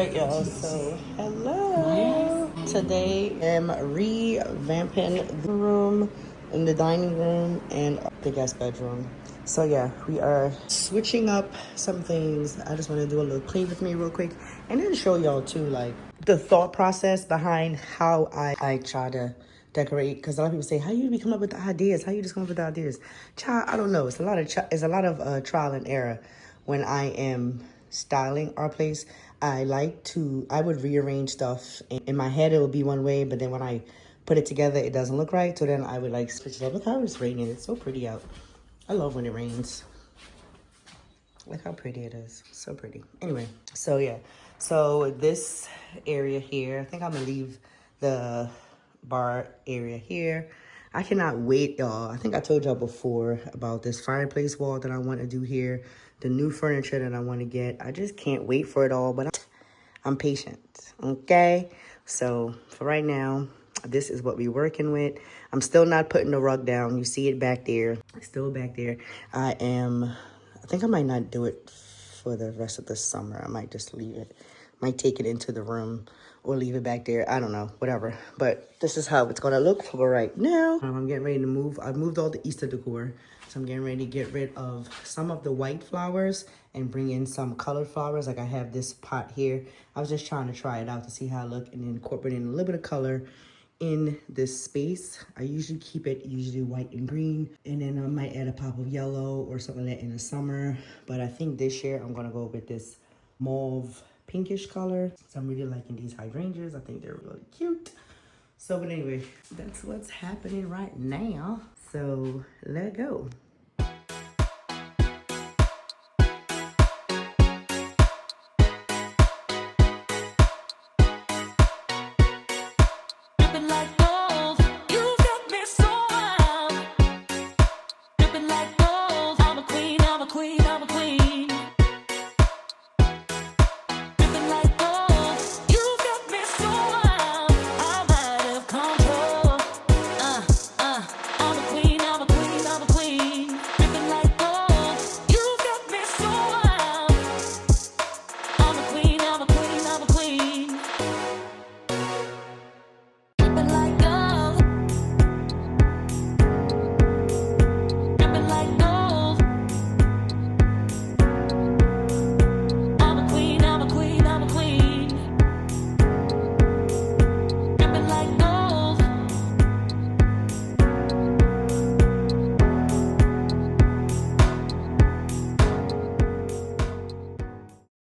Alright, y'all, so hello. Today I'm revamping the room in the dining room and the guest bedroom. So yeah, we are switching up some things. I just want to do a little play with me real quick and then show y'all too, like the thought process behind how I try to decorate. Because a lot of people say, how you come up with the ideas? How you just come up with the ideas? Child, I don't know. It's a lot of trial and error when I am styling our place. I would rearrange stuff. In my head, it would be one way, but then when I put it together, it doesn't look right. So then I would like switch it up. Look how it's raining. It's so pretty out. I love when it rains. Look how pretty it is. So pretty. Anyway, so yeah. So this area here, I think I'm gonna leave the bar area here. I cannot wait, y'all. I think I told y'all before about this fireplace wall that I want to do here, the new furniture that I want to get. I just can't wait for it all, but I'm patient, okay? So for right now, this is what we're working with. I'm still not putting the rug down. You see it back there. It's still back there. I think I might not do it for the rest of the summer. I might just leave it. Might take it into the room or leave it back there. I don't know, whatever. But this is how it's gonna look for right now. I'm getting ready to move. I've moved all the Easter decor. So I'm getting ready to get rid of some of the white flowers and bring in some colored flowers. Like I have this pot here. I was just trying to try it out to see how it looked and then incorporating a little bit of color in this space. I usually keep it white and green, and then I might add a pop of yellow or something like that in the summer. But I think this year I'm gonna go with this mauve pinkish color. So I'm really liking these hydrangeas. I think they're really cute. So, but anyway, that's what's happening right now. So let go.